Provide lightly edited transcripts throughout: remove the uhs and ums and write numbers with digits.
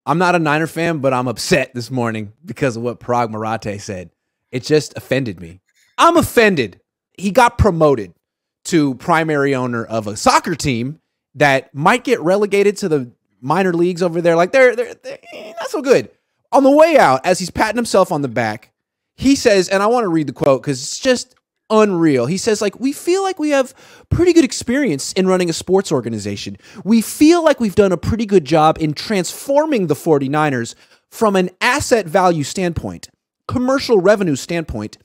I'm not a Niner fan, but I'm upset this morning because of what Parag Marathe said. It just offended me. I'm offended. He got promoted to primary owner of a soccer team that might get relegated to the minor leagues over there. Like they're not so good. On the way out, as he's patting himself on the back, he says, and I want to read the quote because it's just unreal. He says, like, we feel like we have pretty good experience in running a sports organization. We feel like we've done a pretty good job in transforming the 49ers from an asset value standpoint, commercial revenue standpoint,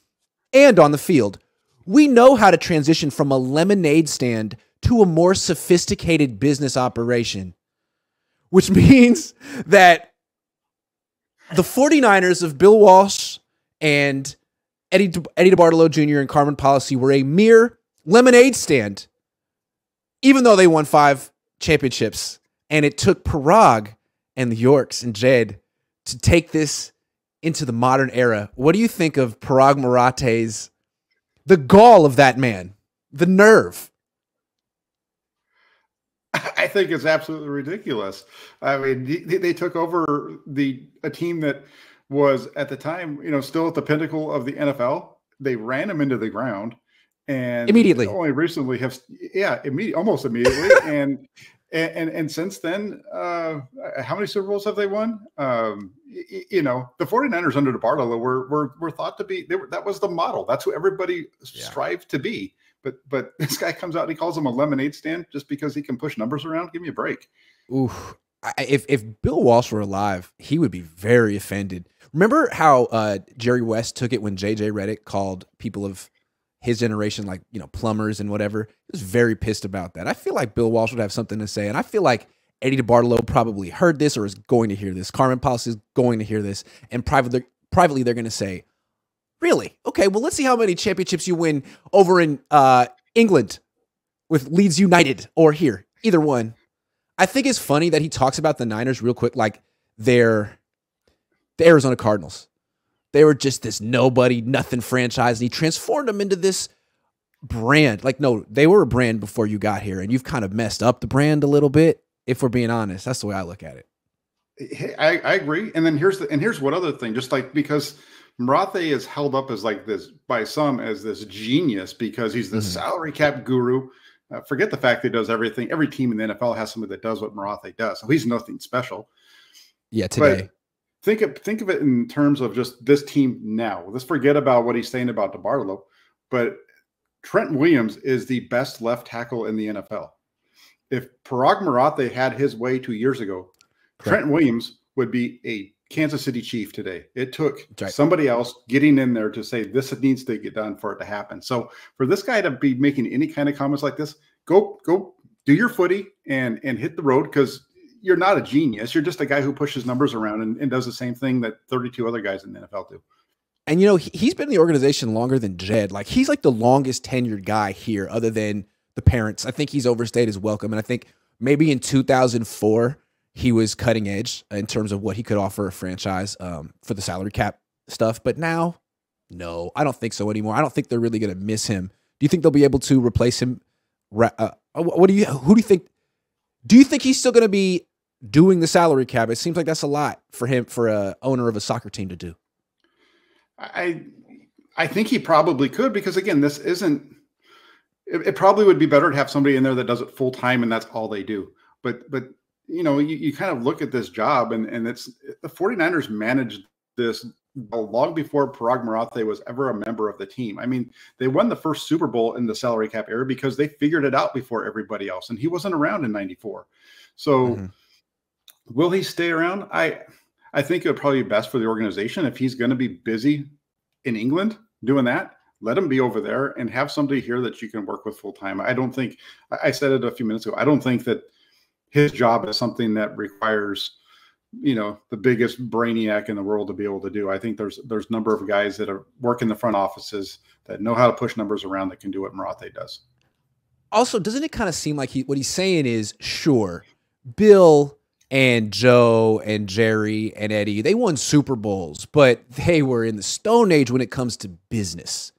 and on the field. We know how to transition from a lemonade stand to a more sophisticated business operation, which means that the 49ers of Bill Walsh and Eddie DeBartolo Jr. and Carmen Policy were a mere lemonade stand, even though they won 5 championships. And it took Parag and the Yorks and Jed to take this into the modern era. What do you think of Parag Marathe's, the gall of that man, the nerve? I think it's absolutely ridiculous. I mean, they took over a team that was at the time, still at the pinnacle of the NFL. They ran him into the ground, and immediately. Only recently almost immediately, and since then, how many Super Bowls have they won? The 49ers under DeBartolo were thought to be. That was the model. That's who everybody strived to be. But this guy comes out and he calls him a lemonade stand just because he can push numbers around. Give me a break. Oof. If Bill Walsh were alive, he would be very offended. Remember how Jerry West took it when J.J. Redick called people of his generation, like, plumbers and whatever? He was very pissed about that. I feel like Bill Walsh would have something to say, and I feel like Eddie DeBartolo probably heard this or is going to hear this. Carmen Policy is going to hear this, and privately they're going to say, really? Okay, well, let's see how many championships you win over in England with Leeds United or here. Either one. I think it's funny that he talks about the Niners real quick like they're the Arizona Cardinals. They were just this nobody, nothing franchise, and he transformed them into this brand. Like, no, they were a brand before you got here, and you've kind of messed up the brand a little bit, if we're being honest. That's the way I look at it. I agree. And then here's one other thing, just like because Marathe is held up as like this by some as this genius because he's the salary cap guru. Forget the fact that he does everything. Every team in the NFL has somebody that does what Marathe does. So he's nothing special. Yeah, today. But think of it in terms of just this team now. Let's forget about what he's saying about DeBartolo. But Trent Williams is the best left tackle in the NFL. If Parag Marathe had his way 2 years ago, Trent Williams would be a Kansas City Chief today. It took somebody else getting in there to say this needs to get done for it to happen. So for this guy to be making any kind of comments like this, go do your footy and hit the road, because you're not a genius. You're just a guy who pushes numbers around and does the same thing that 32 other guys in the NFL do. And, he's been in the organization longer than Jed. Like, he's like the longest tenured guy here other than the parents. I think he's overstayed his welcome. And I think maybe in 2004, he was cutting edge in terms of what he could offer a franchise for the salary cap stuff. But now, no, I don't think so anymore. I don't think they're really going to miss him. Do you think they'll be able to replace him? Who do you think? Do you think he's still going to be doing the salary cap? It seems like that's a lot for him, for a owner of a soccer team to do. I think he probably could, because again, this isn't. It probably would be better to have somebody in there that does it full time and that's all they do. But you kind of look at this job and it's the 49ers managed this long before Parag Marathe was ever a member of the team. I mean, they won the first Super Bowl in the salary cap era because they figured it out before everybody else, and he wasn't around in '94. So will he stay around? I think it would probably be best for the organization if he's going to be busy in England doing that. Let him be over there and have somebody here that you can work with full time. I don't think, I said it a few minutes ago, I don't think that his job is something that requires, the biggest brainiac in the world to be able to do. I think there's a number of guys that work in the front offices that know how to push numbers around that can do what Marathe does. Also, doesn't it kind of seem like what he's saying is, sure, Bill and Joe and Jerry and Eddie, they won Super Bowls, but they were in the Stone Age when it comes to business.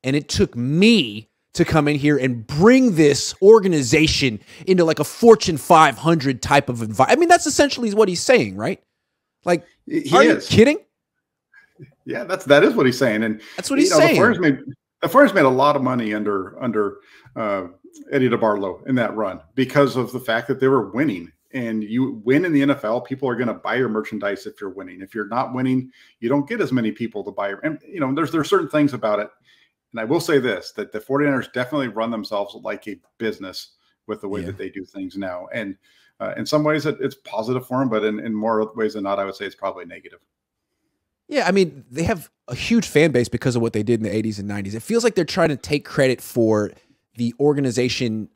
And it took me to come in here and bring this organization into like a Fortune 500 type of environment. I mean, that's essentially what he's saying, right? Like, He are you is. kidding? Yeah, that is what he's saying, and That's what he's saying. The Flyers made a lot of money under Eddie DeBartolo in that run because of the fact that they were winning. And you win in the NFL, people are going to buy your merchandise if you're winning. If you're not winning, you don't get as many people to buy your. And there's certain things about it. And I will say this, that the 49ers definitely run themselves like a business with the way that they do things now. And in some ways it's positive for them, but in more ways than not, I would say it's probably negative. Yeah, I mean, they have a huge fan base because of what they did in the 80s and 90s. It feels like they're trying to take credit for the organization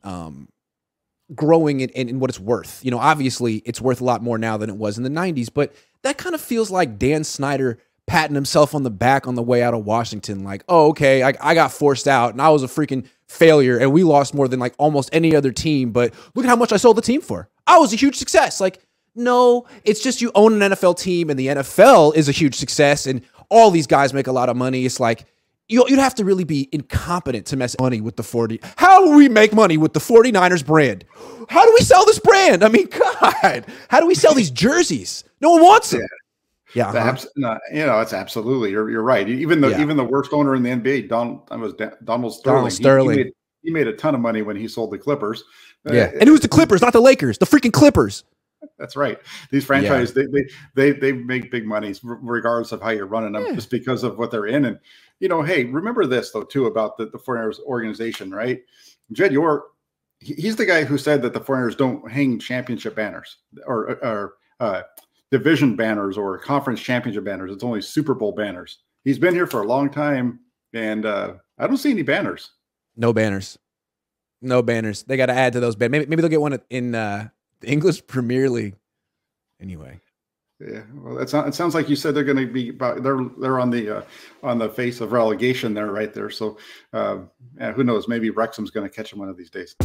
growing in what it's worth. You know, obviously it's worth a lot more now than it was in the 90s, but that kind of feels like Dan Snyder patting himself on the back on the way out of Washington. Like, oh, okay, I got forced out and I was a freaking failure and we lost more than like almost any other team, but look at how much I sold the team for. I was a huge success. Like, no, it's just you own an NFL team and the NFL is a huge success and all these guys make a lot of money. It's like, you'd have to really be incompetent to mess money with the 40. How do we make money with the 49ers brand? How do we sell this brand? I mean, God, how do we sell these jerseys? No one wants them. Yeah. It's absolutely, you're right. Even the worst owner in the NBA, Donald Sterling. Donald Sterling. He made a ton of money when he sold the Clippers. Yeah. And it was the Clippers, not the Lakers, the freaking Clippers. That's right. These franchises, they make big money regardless of how you're running them, just because of what they're in. And, hey, remember this, though, too, about the 49ers organization, right? Jed York, he's the guy who said that the 49ers don't hang championship banners or division banners or conference championship banners. It's only Super Bowl banners. He's been here for a long time, and I don't see any banners. No banners. No banners. They got to add to those banners. Maybe they'll get one in the English Premier League. Anyway. Yeah, well, it sounds like you said they're going to be they're on the face of relegation there, right there. So, who knows? Maybe Wrexham's going to catch them one of these days.